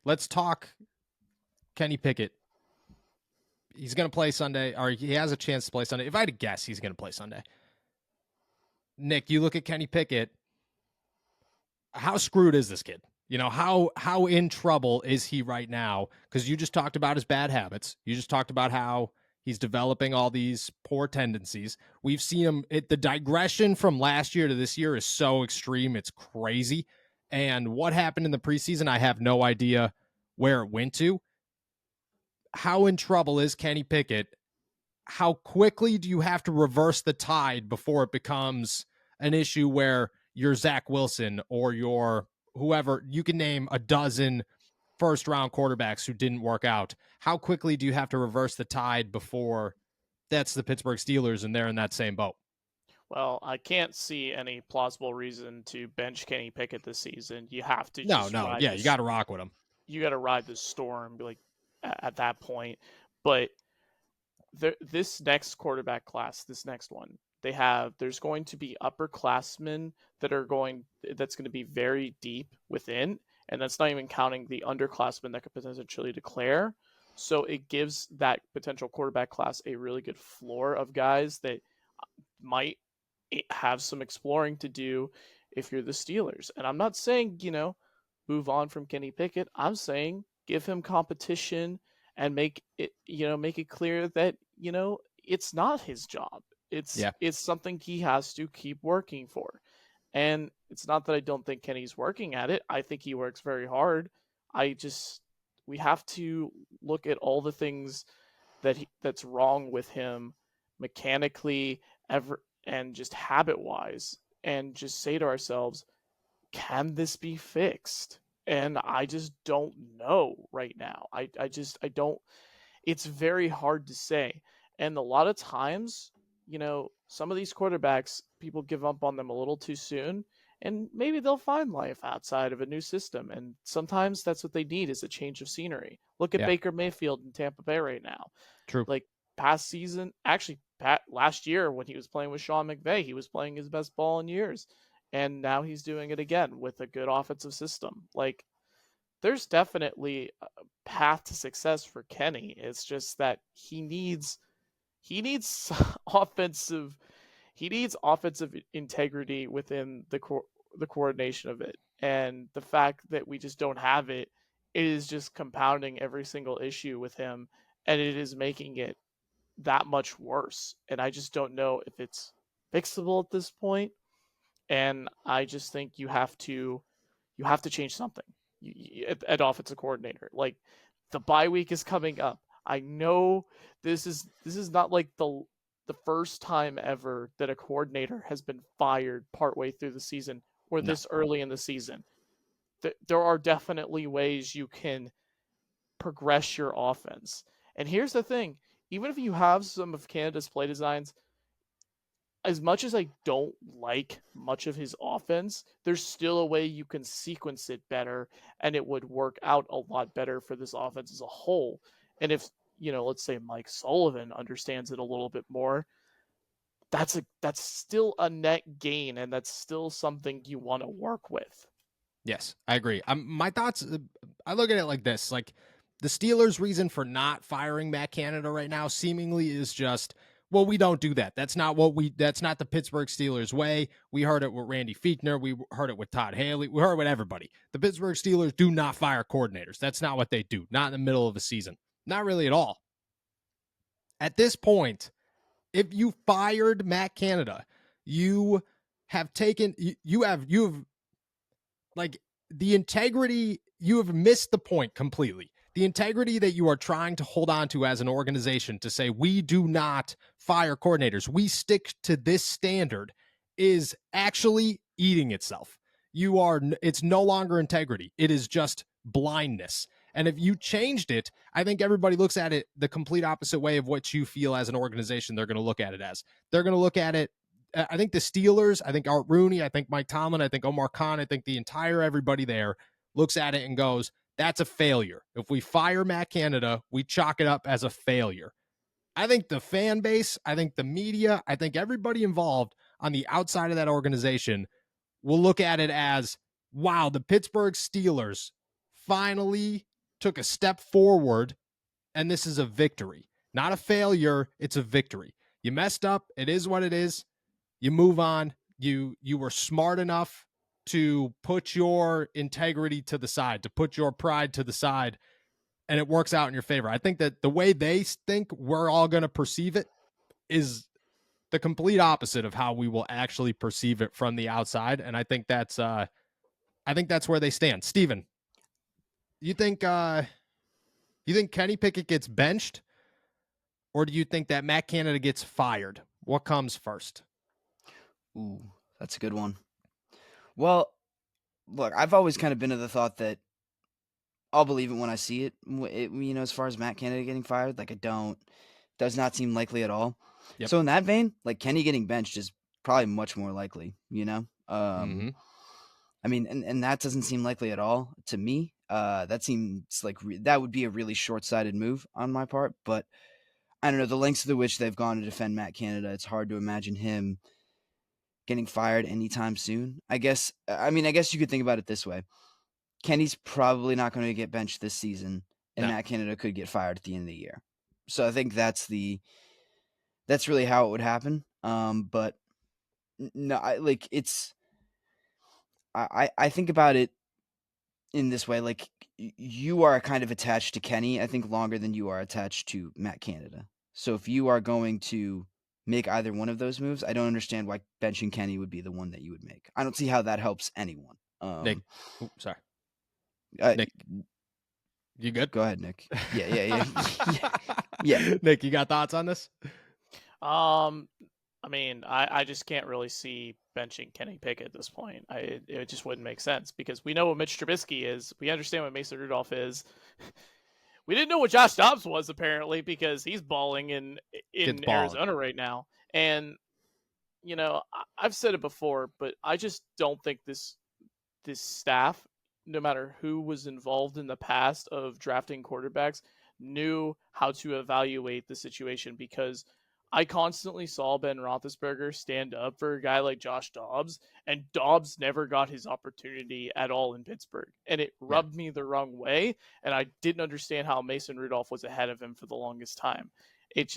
let's talk Kenny Pickett. He's going to play Sunday, or he has a chance to play Sunday. If I had to guess, he's going to play Sunday. Nick, you look at Kenny Pickett. How screwed is this kid? You know, how in trouble is he right now? Because you just talked about his bad habits. You just talked about how he's developing all these poor tendencies. We've seen him. The digression from last year to this year is so extreme. It's crazy. And what happened in the preseason, I have no idea where it went to. How in trouble is Kenny Pickett? How quickly do you have to reverse the tide before it becomes an issue where you're Zach Wilson or you're whoever? You can name a dozen first round quarterbacks who didn't work out. How quickly do you have to reverse the tide before that's the Pittsburgh Steelers and they're in that same boat? Well, I can't see any plausible reason to bench Kenny Pickett this season. You have to No, just no. ride Yeah, you got this. to rock with them. You got to ride the storm, like at that point. But this next quarterback class, this next one, there's going to be upperclassmen that's going to be very deep within, and that's not even counting the underclassmen that could potentially declare. So it gives that potential quarterback class a really good floor of guys that might have some exploring to do if you're the Steelers. And I'm not saying, move on from Kenny Pickett. I'm saying give him competition and make it clear that, it's not his job. It's Yeah. it's something he has to keep working for. And it's not that I don't think Kenny's working at it. I think he works very hard. I just we have to look at all the things that's wrong with him mechanically ever and just habit wise, and just say to ourselves, can this be fixed? And I just don't know right now. I don't, it's very hard to say. And a lot of times, some of these quarterbacks, people give up on them a little too soon, and maybe they'll find life outside of a new system. And sometimes that's what they need, is a change of scenery. Look at Yeah. Baker Mayfield in Tampa Bay right now. True. Like past season, actually, last year when he was playing with Sean McVay, he was playing his best ball in years, and now he's doing it again with a good offensive system. Like, there's definitely a path to success for Kenny. It's just that he needs offensive he needs offensive integrity within the coordination of it. And the fact that we just don't have it, it is just compounding every single issue with him, and it is making it that much worse. And I just don't know if it's fixable at this point. And I just think you have to change something at offensive coordinator. Like, the bye week is coming up. I know this is not like the first time ever that a coordinator has been fired partway through the season or No. this early in the season. There are definitely ways you can progress your offense. And here's the thing, even if you have some of Canada's play designs, as much as I don't like much of his offense, there's still a way you can sequence it better, and it would work out a lot better for this offense as a whole. And if, let's say Mike Sullivan understands it a little bit more, that's still a net gain, and that's still something you want to work with. Yes, I agree. My thoughts, I look at it like this: like the Steelers' reason for not firing Matt Canada right now seemingly is just, well, we don't do that. That's not the Pittsburgh Steelers way. We heard it with Randy Fichtner. We heard it with Todd Haley. We heard it with everybody. The Pittsburgh Steelers do not fire coordinators. That's not what they do. Not in the middle of a season. Not really at all. At this point, if you fired Matt Canada, you have taken, you have like the integrity, you have missed the point completely. The integrity that you are trying to hold on to as an organization to say we do not fire coordinators, we stick to this standard, is actually eating itself. It's no longer integrity, it is just blindness. And if you changed it, I think everybody looks at it the complete opposite way of what you feel as an organization they're going to look at it as. They're going to look at it, I think the Steelers, I think Art Rooney, I think Mike Tomlin, I think Omar Khan, I think the entire everybody there looks at it and goes, that's a failure. If we fire Matt Canada, we chalk it up as a failure. I think the fan base, I think the media, I think everybody involved on the outside of that organization will look at it as, wow, the Pittsburgh Steelers finally took a step forward, and this is a victory. Not a failure, it's a victory. You messed up, it is what it is. You move on. You were smart enough to put your integrity to the side, to put your pride to the side, and it works out in your favor. I think that the way they think we're all going to perceive it is the complete opposite of how we will actually perceive it from the outside, and I think that's where they stand. Steven, you think you think Kenny Pickett gets benched, or do you think that Matt Canada gets fired? What comes first? Ooh, that's a good one. Well, look, I've always kind of been of the thought that I'll believe it when I see it. As far as Matt Canada getting fired, like does not seem likely at all. Yep. So in that vein, like Kenny getting benched is probably much more likely. Mm-hmm. I mean, and that doesn't seem likely at all to me. That seems like that would be a really short-sighted move on my part. But I don't know the lengths to which they've gone to defend Matt Canada. It's hard to imagine him getting fired anytime soon. I guess you could think about it this way. Kenny's probably not going to get benched this season, and No. Matt Canada could get fired at the end of the year. So I think that's really how it would happen. But no, I think about it in this way. Like you are kind of attached to Kenny, I think, longer than you are attached to Matt Canada. So if you are going to make either one of those moves, I don't understand why benching Kenny would be the one that you would make. I don't see how that helps anyone. Nick. Sorry. Uh, Nick, you good? Go ahead, Nick. Yeah. Yeah. Nick, you got thoughts on this? I mean, I just can't really see benching Kenny Pickett at this point. It just wouldn't make sense because we know what Mitch Trubisky is. We understand what Mason Rudolph is. We didn't know what Josh Dobbs was apparently because he's balling in Arizona right now. And I've said it before, but I just don't think this staff, no matter who was involved in the past of drafting quarterbacks, knew how to evaluate the situation because I constantly saw Ben Roethlisberger stand up for a guy like Josh Dobbs, and Dobbs never got his opportunity at all in Pittsburgh. And it rubbed me the wrong way, and I didn't understand how Mason Rudolph was ahead of him for the longest time. It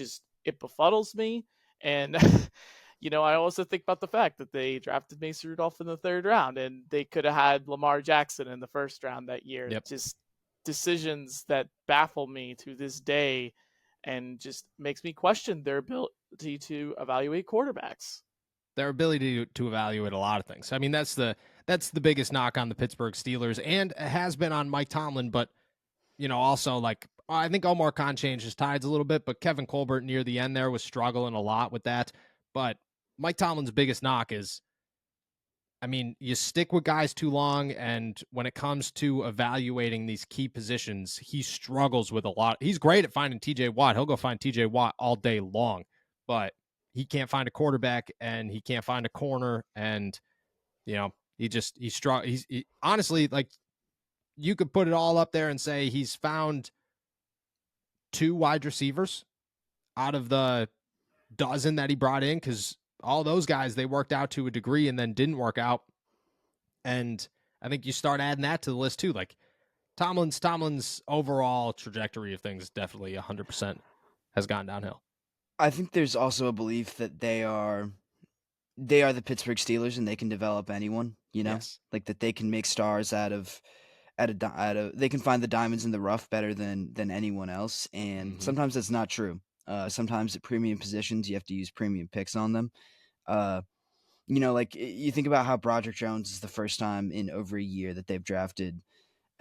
befuddles me, and I also think about the fact that they drafted Mason Rudolph in the 3rd round, and they could have had Lamar Jackson in the 1st round that year. Yep. Just decisions that baffle me to this day and just makes me question their ability to evaluate quarterbacks. Their ability to evaluate a lot of things. I mean, that's the biggest knock on the Pittsburgh Steelers, and it has been on Mike Tomlin, but also like I think Omar Khan changed his tides a little bit, but Kevin Colbert near the end there was struggling a lot with that. But Mike Tomlin's biggest knock is, I mean, you stick with guys too long, and when it comes to evaluating these key positions, he struggles with a lot. He's great at finding TJ Watt. He'll go find TJ Watt all day long, but he can't find a quarterback and he can't find a corner. And, he struggles. Honestly, like, you could put it all up there and say he's found 2 wide receivers out of the dozen that he brought in, because all those guys, they worked out to a degree and then didn't work out. And I think you start adding that to the list too. Like Tomlin's overall trajectory of things definitely 100% has gone downhill. I think there's also a belief that they are the Pittsburgh Steelers and they can develop anyone, Yes. like that they can make stars out of they can find the diamonds in the rough better than anyone else. And sometimes that's not true. Sometimes at premium positions, you have to use premium picks on them. Like you think about how Broderick Jones is the first time in over a year that they've drafted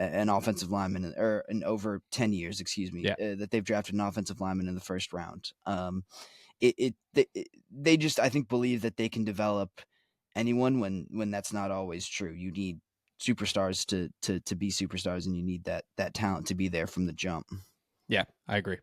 an offensive lineman, or in over 10 years, excuse me, that they've drafted an offensive lineman in the 1st round. They just, I think, believe that they can develop anyone when that's not always true. You need superstars to be superstars, and you need that talent to be there from the jump. Yeah, I agree.